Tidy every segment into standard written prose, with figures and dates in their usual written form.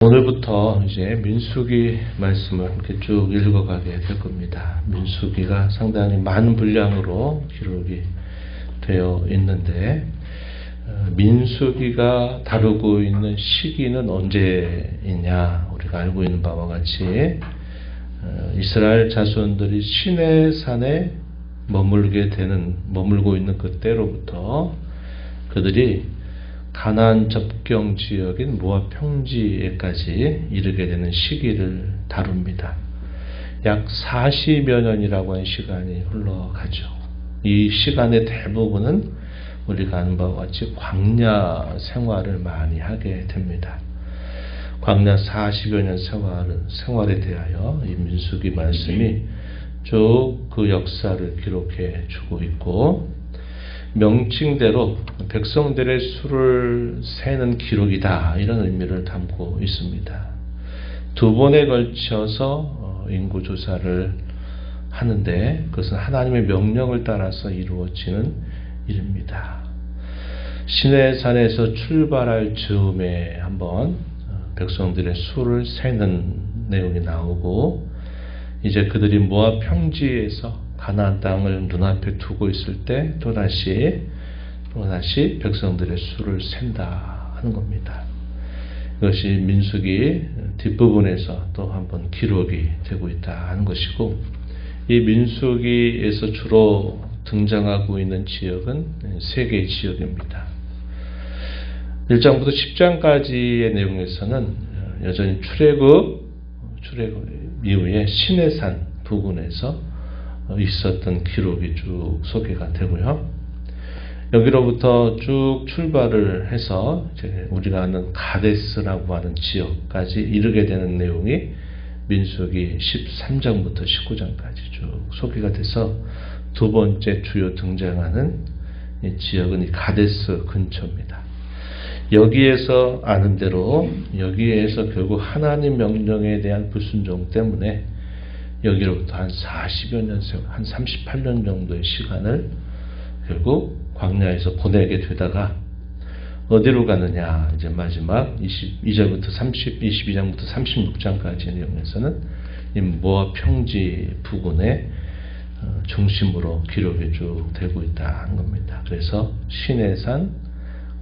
오늘부터 이제 민수기 말씀을 이렇게 쭉 읽어가게 될 겁니다. 민수기가 상당히 많은 분량으로 기록이 되어 있는데, 민수기가 다루고 있는 시기는 언제이냐? 우리가 알고 있는 바와 같이 이스라엘 자손들이 시내산에 머물고 있는 그때로부터 그들이 가나안 접경 지역인 모압 평지에까지 이르게 되는 시기를 다룹니다. 약 40여 년이라고 하는 시간이 흘러가죠. 이 시간의 대부분은 우리가 아는 바와 같이 광야 생활을 많이 하게 됩니다. 광야 40여 년 생활에 대하여 이 민수기 말씀이 쭉 그 역사를 기록해 주고 있고, 명칭대로 백성들의 수를 세는 기록이다, 이런 의미를 담고 있습니다. 두 번에 걸쳐서 인구조사를 하는데 그것은 하나님의 명령을 따라서 이루어지는 일입니다. 시내산에서 출발할 즈음에 한번 백성들의 수를 세는 내용이 나오고, 이제 그들이 모압 평지에서 가나안 땅을 눈앞에 두고 있을 때 또다시 백성들의 수를 센다 하는 겁니다. 이것이 민수기 뒷부분에서 또 한번 기록이 되고 있다 하는 것이고, 이 민수기에서 주로 등장하고 있는 지역은 세 개의 지역입니다. 1장부터 10장까지의 내용에서는 여전히 출애굽 이후에 시내산 부근에서 있었던 기록이 쭉 소개가 되고요. 여기로부터 쭉 출발을 해서 이제 우리가 아는 가데스라고 하는 지역까지 이르게 되는 내용이 민수기 13장부터 19장까지 쭉 소개가 돼서 두 번째 주요 등장하는 이 지역은 이 가데스 근처입니다. 여기에서 아는 대로 여기에서 결국 하나님 명령에 대한 불순종 때문에 여기로부터 한 40여 년, 한 38년 정도의 시간을 결국 광야에서 보내게 되다가 어디로 가느냐? 이제 마지막 22장부터 36장까지의 내용에서는 이 모압 평지 부근의 중심으로 기록이 쭉 되고 있다는 겁니다. 그래서 시내산,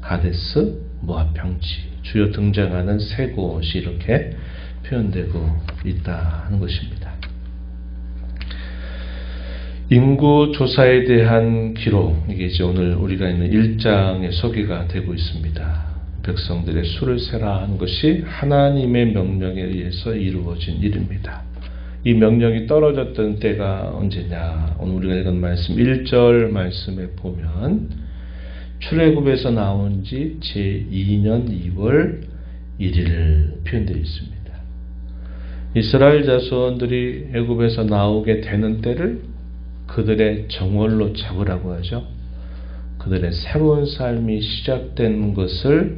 가데스, 모압 평지, 주요 등장하는 세 곳이 이렇게 표현되고 있다는 것입니다. 인구 조사에 대한 기록, 이게 이제 오늘 우리가 있는 1장에 소개가 되고 있습니다. 백성들의 수를 세라 하는 것이 하나님의 명령에 의해서 이루어진 일입니다. 이 명령이 떨어졌던 때가 언제냐? 오늘 우리가 읽은 말씀 1절 말씀에 보면 출애굽에서 나온 지 제2년 2월 1일 표현되어 있습니다. 이스라엘 자손들이 애굽에서 나오게 되는 때를 그들의 정월로 잡으라고 하죠. 그들의 새로운 삶이 시작된 것을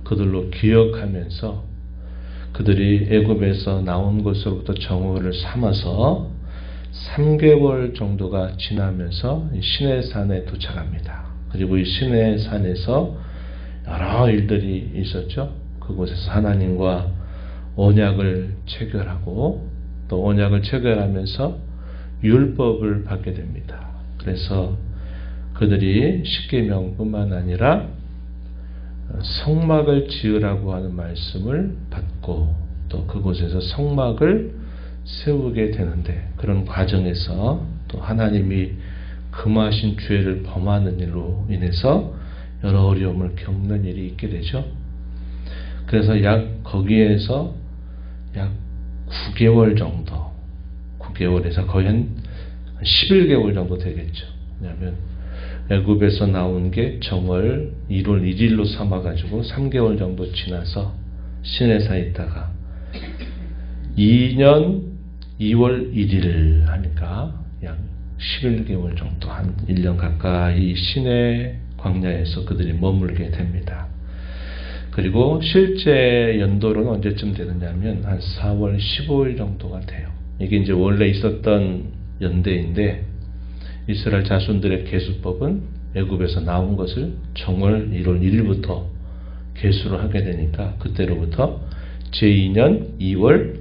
그들로 기억하면서 그들이 애굽에서 나온 것으로부터 정월을 삼아서 3개월 정도가 지나면서 시내산에 도착합니다. 그리고 이 시내산에서 여러 일들이 있었죠. 그곳에서 하나님과 언약을 체결하고 또 언약을 체결하면서 율법을 받게 됩니다. 그래서 그들이 십계명뿐만 아니라 성막을 지으라고 하는 말씀을 받고 또 그곳에서 성막을 세우게 되는데, 그런 과정에서 또 하나님이 금하신 죄를 범하는 일로 인해서 여러 어려움을 겪는 일이 있게 되죠. 그래서 거기에서 약 9개월 정도, 9개월에서 거의 한 11개월 정도 되겠죠. 왜냐하면 애굽에서 나온 게 정월 1월 1일로 삼아가지고 3개월 정도 지나서 시내산에 있다가 2년 2월 1일 하니까 약 11개월 정도, 한 1년 가까이 시내 광야에서 그들이 머물게 됩니다. 그리고 실제 연도로는 언제쯤 되느냐면 한 4월 15일 정도가 돼요. 이게 이제 원래 있었던 연대인데, 이스라엘 자손들의 계수법은 애굽에서 나온 것을 정월 1월 1일부터 계수를 하게 되니까 그때로부터 제2년 2월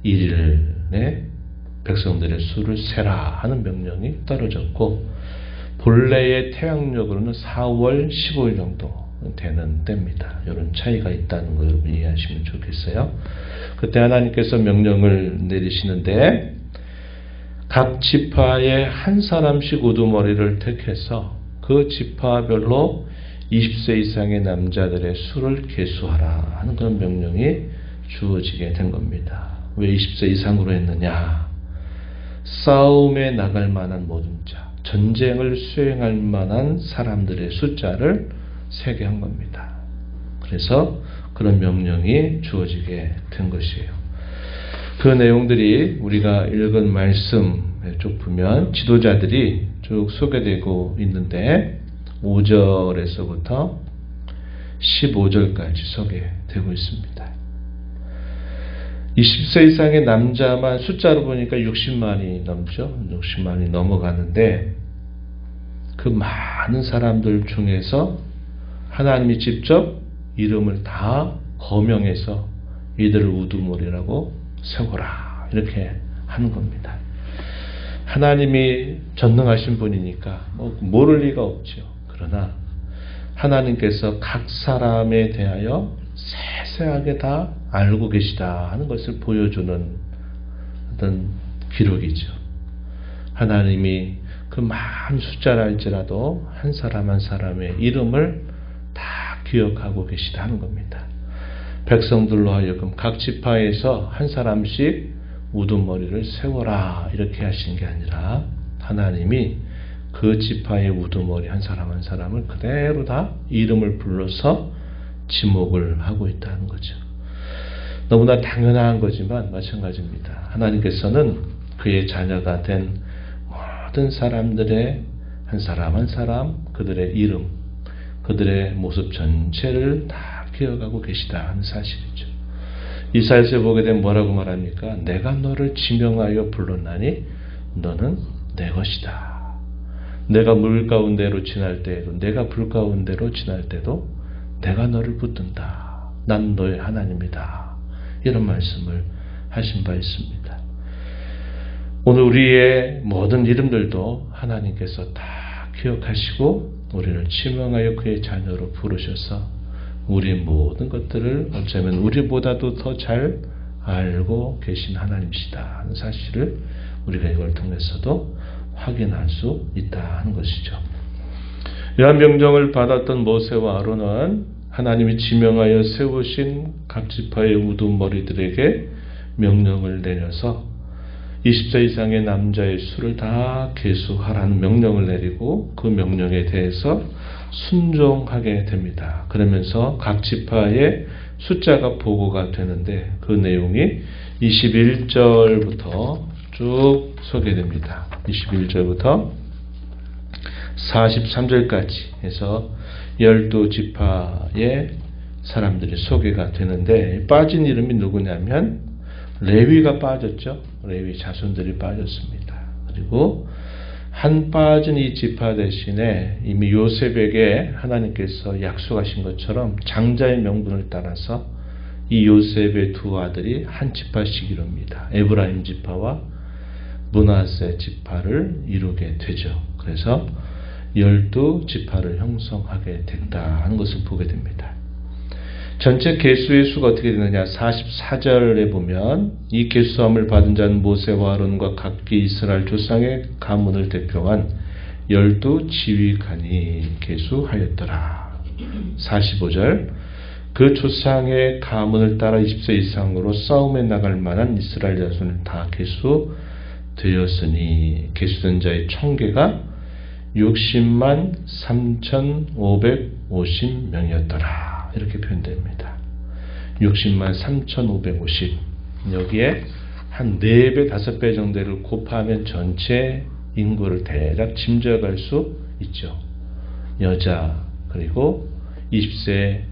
1일에 백성들의 수를 세라 하는 명령이 떨어졌고, 본래의 태양력으로는 4월 15일 정도 되는 때입니다. 이런 차이가 있다는 거 여러분 이해하시면 좋겠어요. 그때 하나님께서 명령을 내리시는데, 각 지파에 한 사람씩 우두머리를 택해서 그 지파별로 20세 이상의 남자들의 수를 계수하라 하는 그런 명령이 주어지게 된 겁니다. 왜 20세 이상으로 했느냐? 싸움에 나갈 만한 모든 자, 전쟁을 수행할 만한 사람들의 숫자를 세게 한 겁니다. 그래서 그런 명령이 주어지게 된 것이에요. 그 내용들이 우리가 읽은 말씀에 쭉 보면 지도자들이 쭉 소개되고 있는데, 5절에서부터 15절까지 소개되고 있습니다. 20세 이상의 남자만 숫자로 보니까 60만이 넘죠. 60만이 넘어가는데, 그 많은 사람들 중에서 하나님이 직접 이름을 다 거명해서 이들을 우두머리라고 세워라 이렇게 하는 겁니다. 하나님이 전능하신 분이니까 모를 리가 없죠. 그러나 하나님께서 각 사람에 대하여 세세하게 다 알고 계시다 하는 것을 보여주는 어떤 기록이죠. 하나님이 그 많은 숫자를 알지라도 한 사람 한 사람의 이름을 다 기억하고 계시다 하는 겁니다. 백성들로 하여금 각 지파에서 한 사람씩 우두머리를 세워라 이렇게 하신 게 아니라, 하나님이 그 지파의 우두머리 한 사람 한 사람을 그대로 다 이름을 불러서 지목을 하고 있다는 거죠. 너무나 당연한 거지만 마찬가지입니다. 하나님께서는 그의 자녀가 된 모든 사람들의 한 사람 한 사람, 그들의 이름, 그들의 모습 전체를 다 기억하고 계시다 하는 사실이죠. 이사야서에 보게 되면 뭐라고 말합니까? 내가 너를 지명하여 불렀나니 너는 내 것이다. 내가 물 가운데로 지날 때에도, 내가 불 가운데로 지날 때도 내가 너를 붙든다. 난 너의 하나님이다. 이런 말씀을 하신 바 있습니다. 오늘 우리의 모든 이름들도 하나님께서 다 기억하시고 우리를 지명하여 그의 자녀로 부르셔서 우리의 모든 것들을 어쩌면 우리보다도 더 잘 알고 계신 하나님이시다 하는 사실을 우리가 이걸 통해서도 확인할 수 있다 하는 것이죠. 이러한 명령을 받았던 모세와 아론은 하나님이 지명하여 세우신 각 지파의 우두머리들에게 명령을 내려서 20세 이상의 남자의 수를 다 계수하라는 명령을 내리고 그 명령에 대해서 순종하게 됩니다. 그러면서 각 지파의 숫자가 보고가 되는데, 그 내용이 21절부터 쭉 소개됩니다. 21절부터 43절까지 해서 12지파의 사람들이 소개가 되는데, 빠진 이름이 누구냐면 레위가 빠졌죠. 레위 자손들이 빠졌습니다. 그리고 한 빠진 이 지파 대신에 이미 요셉에게 하나님께서 약속하신 것처럼 장자의 명분을 따라서 이 요셉의 두 아들이 한 지파씩 이룹니다. 에브라임 지파와 므낫세 지파를 이루게 되죠. 그래서 12지파를 형성하게 됐다 하는 것을 보게 됩니다. 전체 계수의 수가 어떻게 되느냐? 44절에 보면 이 계수함을 받은 자는 모세와 아론과 각기 이스라엘 조상의 가문을 대표한 12지휘관이 계수하였더라. 45절 그 조상의 가문을 따라 20세 이상으로 싸움에 나갈 만한 이스라엘 자손을 다 계수되었으니 계수된 자의 총계가 60만 3,550명이었더라. 이렇게 표현됩니다. 60만 3,550. 여기에 한 4배, 5배 정도를 곱하면 전체 인구를 대략 짐작할 수 있죠. 여자, 그리고 20세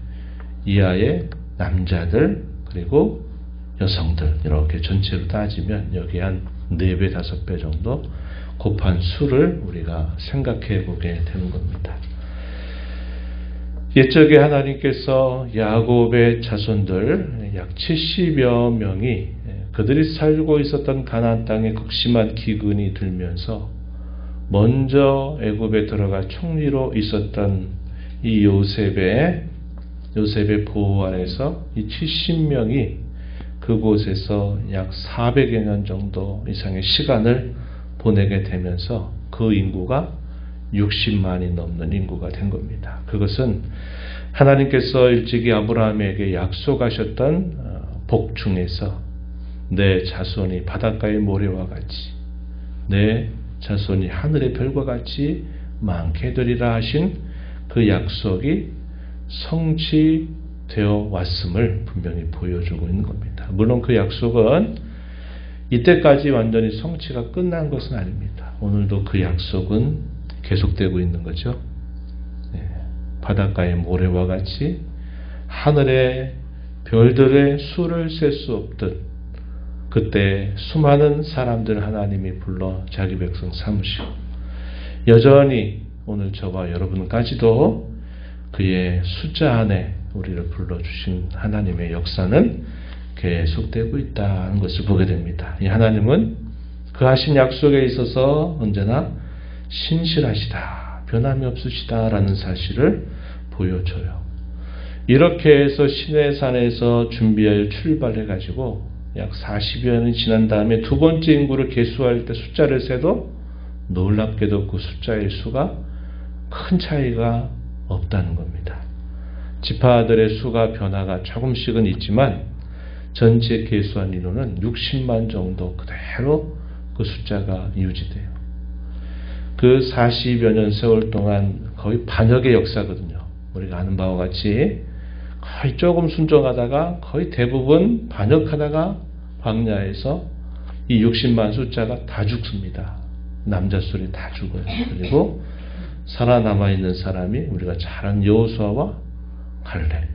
이하의 남자들, 그리고 여성들, 이렇게 전체로 따지면 여기 한 4배, 5배 정도 곱한 수를 우리가 생각해 보게 되는 겁니다. 옛적에 하나님께서 야곱의 자손들 약 70여 명이 그들이 살고 있었던 가나안 땅에 극심한 기근이 들면서 먼저 애굽에 들어가 총리로 있었던 이 요셉의 보호 아래서 이 70명이 그곳에서 약 400여 년 정도 이상의 시간을 보내게 되면서 그 인구가 60만이 넘는 인구가 된 겁니다. 그것은 하나님께서 일찍이 아브라함에게 약속하셨던 복 중에서 내 자손이 바닷가의 모래와 같이 내 자손이 하늘의 별과 같이 많게 되리라 하신 그 약속이 성취되어 왔음을 분명히 보여주고 있는 겁니다. 물론 그 약속은 이때까지 완전히 성취가 끝난 것은 아닙니다. 오늘도 그 약속은 계속되고 있는 거죠. 바닷가의 모래와 같이 하늘의 별들의 수를 셀 수 없듯 그때 수많은 사람들 하나님이 불러 자기 백성 삼으시고 여전히 오늘 저와 여러분까지도 그의 숫자 안에 우리를 불러주신 하나님의 역사는 계속되고 있다는 것을 보게 됩니다. 이 하나님은 그 하신 약속에 있어서 언제나 신실하시다, 변함이 없으시다라는 사실을 보여줘요. 이렇게 해서 시내산에서 준비하여 출발해가지고 약 40여 년이 지난 다음에 두 번째 인구를 계수할 때 숫자를 세도 놀랍게도 그 숫자의 수가 큰 차이가 없다는 겁니다. 지파들의 수가 변화가 조금씩은 있지만 전체 계수한 인원은 60만 정도 그대로 그 숫자가 유지돼요. 그 40여 년 세월 동안 거의 반역의 역사거든요. 우리가 아는 바와 같이 거의 조금 순종하다가 거의 대부분 반역하다가 광야에서 이 60만 숫자가 다 죽습니다. 남자 소리 다 죽어요. 그리고 살아남아 있는 사람이 우리가 잘 아는 여호수아와 갈렙.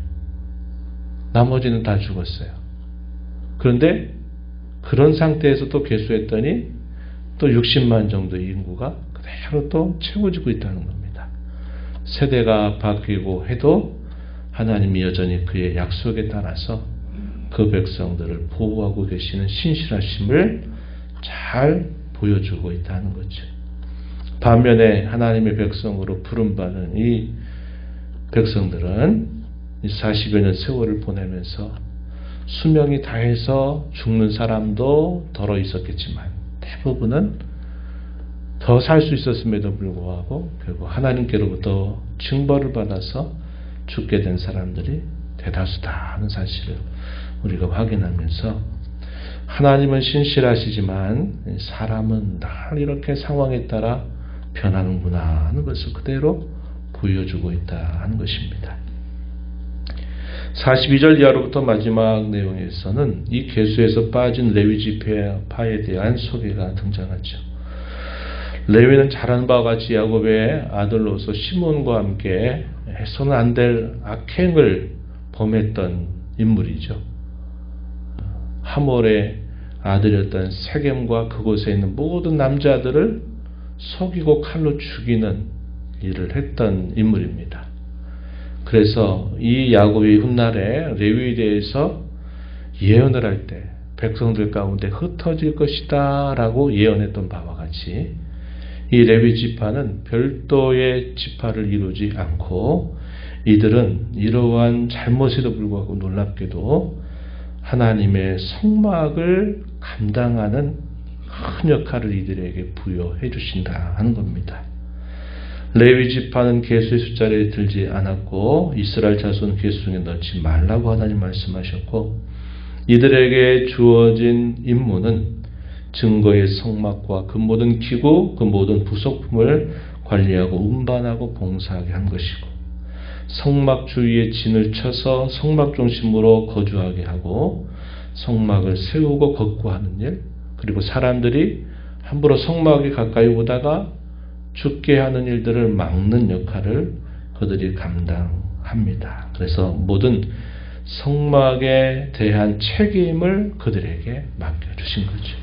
나머지는 다 죽었어요. 그런데 그런 상태에서 또 계수했더니 또 60만 정도의 인구가 그대로 또 채워지고 있다는 겁니다. 세대가 바뀌고 해도 하나님이 여전히 그의 약속에 따라서 그 백성들을 보호하고 계시는 신실하심을 잘 보여주고 있다는 거죠. 반면에 하나님의 백성으로 부름받은 이 백성들은 40여 년 세월을 보내면서 수명이 다해서 죽는 사람도 덜어 있었겠지만 대부분은 더 살 수 있었음에도 불구하고 결국 하나님께로부터 징벌을 받아서 죽게 된 사람들이 대다수다 하는 사실을 우리가 확인하면서 하나님은 신실하시지만 사람은 늘 이렇게 상황에 따라 변하는구나 하는 것을 그대로 보여주고 있다 하는 것입니다. 42절 이하로부터 마지막 내용에서는 이 계수에서 빠진 레위 지파에 대한 소개가 등장하죠. 레위는 잘 아는 바와 같이 야곱의 아들로서 시몬과 함께 해서는 안 될 악행을 범했던 인물이죠. 하몰의 아들이었던 세겜과 그곳에 있는 모든 남자들을 속이고 칼로 죽이는 일을 했던 인물입니다. 그래서 이 야곱이 훗날에 레위에 대해서 예언을 할 때 백성들 가운데 흩어질 것이다 라고 예언했던 바와 같이 이 레위 지파는 별도의 지파를 이루지 않고 이들은 이러한 잘못에도 불구하고 놀랍게도 하나님의 성막을 감당하는 큰 역할을 이들에게 부여해 주신다 하는 겁니다. 레위 지파는 계수의 숫자를 들지 않았고 이스라엘 자손 계수 중에 넣지 말라고 하나님 말씀하셨고 이들에게 주어진 임무는 증거의 성막과 그 모든 기구, 그 모든 부속품을 관리하고 운반하고 봉사하게 한 것이고 성막 주위에 진을 쳐서 성막 중심으로 거주하게 하고 성막을 세우고 걷고하는 일, 그리고 사람들이 함부로 성막에 가까이 오다가 죽게 하는 일들을 막는 역할을 그들이 감당합니다. 그래서 모든 성막에 대한 책임을 그들에게 맡겨주신 거죠.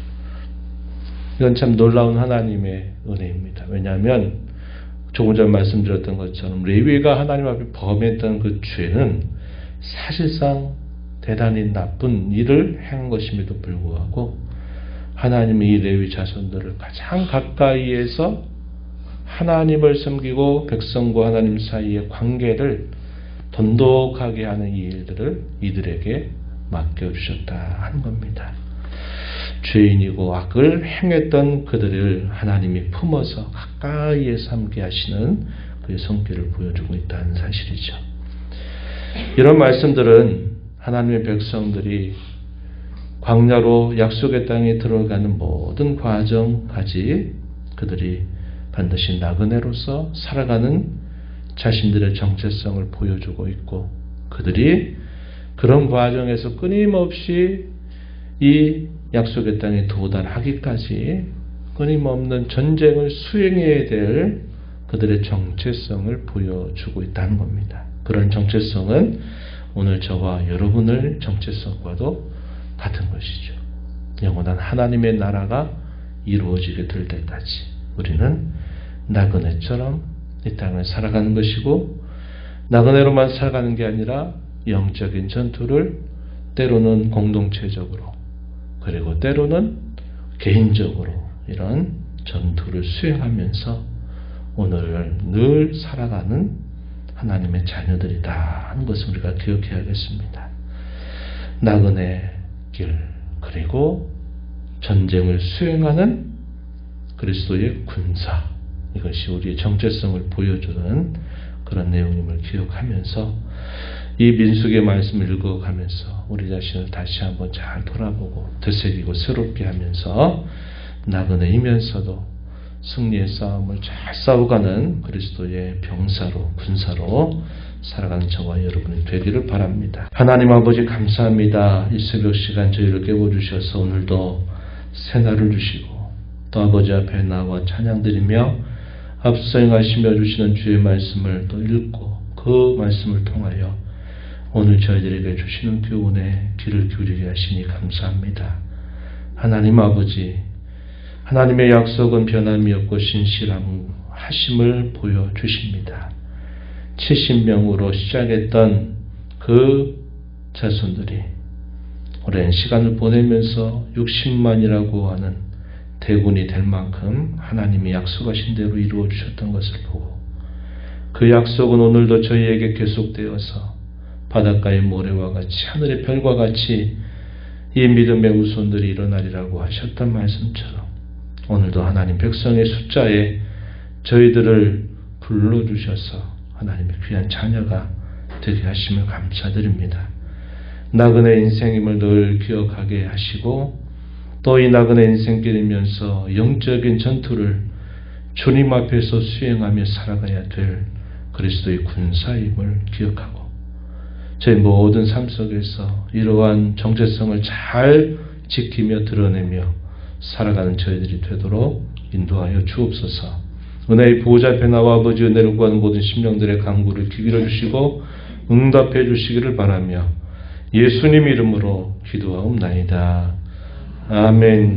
이건 참 놀라운 하나님의 은혜입니다. 왜냐하면 조금 전 말씀드렸던 것처럼 레위가 하나님 앞에 범했던 그 죄는 사실상 대단히 나쁜 일을 행한 것임에도 불구하고 하나님이 이 레위 자손들을 가장 가까이에서 하나님을 섬기고 백성과 하나님 사이의 관계를 돈독하게 하는 이 일들을 이들에게 맡겨주셨다 하는 겁니다. 죄인이고 악을 행했던 그들을 하나님이 품어서 가까이에 삼게 하시는 그의 손길을 보여주고 있다는 사실이죠. 이런 말씀들은 하나님의 백성들이 광야로 약속의 땅에 들어가는 모든 과정까지 그들이 반드시 나그네로서 살아가는 자신들의 정체성을 보여주고 있고, 그들이 그런 과정에서 끊임없이 이 약속의 땅에 도달하기까지 끊임없는 전쟁을 수행해야 될 그들의 정체성을 보여주고 있다는 겁니다. 그런 정체성은 오늘 저와 여러분의 정체성과도 같은 것이죠. 영원한 하나님의 나라가 이루어지게 될 때까지 우리는 나그네처럼 이 땅을 살아가는 것이고, 나그네로만 살아가는 게 아니라 영적인 전투를 때로는 공동체적으로, 그리고 때로는 개인적으로 이런 전투를 수행하면서 오늘을 늘 살아가는 하나님의 자녀들이다 하는 것을 우리가 기억해야겠습니다. 나그네 길, 그리고 전쟁을 수행하는 그리스도의 군사, 이것이 우리의 정체성을 보여주는 그런 내용임을 기억하면서 이 민수기의 말씀을 읽어가면서 우리 자신을 다시 한번 잘 돌아보고 되새기고 새롭게 하면서 나그네이면서도 승리의 싸움을 잘 싸워가는 그리스도의 병사로, 군사로 살아가는 저와 여러분이 되기를 바랍니다. 하나님 아버지 감사합니다. 이 새벽 시간 저희를 깨워주셔서 오늘도 새날을 주시고 또 아버지 앞에 나와 찬양드리며 앞서 행하시며 주시는 주의 말씀을 또 읽고 그 말씀을 통하여 오늘 저희들에게 주시는 교훈에 귀를 기울이게 하시니 감사합니다. 하나님 아버지, 하나님의 약속은 변함이 없고 신실하심을 보여주십니다. 70명으로 시작했던 그 자손들이 오랜 시간을 보내면서 60만이라고 하는 대군이 될 만큼 하나님이 약속하신 대로 이루어 주셨던 것을 보고 그 약속은 오늘도 저희에게 계속되어서 바닷가의 모래와 같이 하늘의 별과 같이 이 믿음의 후손들이 일어나리라고 하셨던 말씀처럼 오늘도 하나님 백성의 숫자에 저희들을 불러주셔서 하나님의 귀한 자녀가 되게 하심을 감사드립니다. 나그네 인생임을 늘 기억하게 하시고 또 이 나그네 인생길이면서 영적인 전투를 주님 앞에서 수행하며 살아가야 될 그리스도의 군사임을 기억하고 저희 모든 삶 속에서 이러한 정체성을 잘 지키며 드러내며 살아가는 저희들이 되도록 인도하여 주옵소서. 은혜의 보호자 앞에 나와 아버지 은혜를 구하는 모든 심령들의 간구를 기울여 주시고 응답해 주시기를 바라며 예수님 이름으로 기도하옵나이다. 아멘.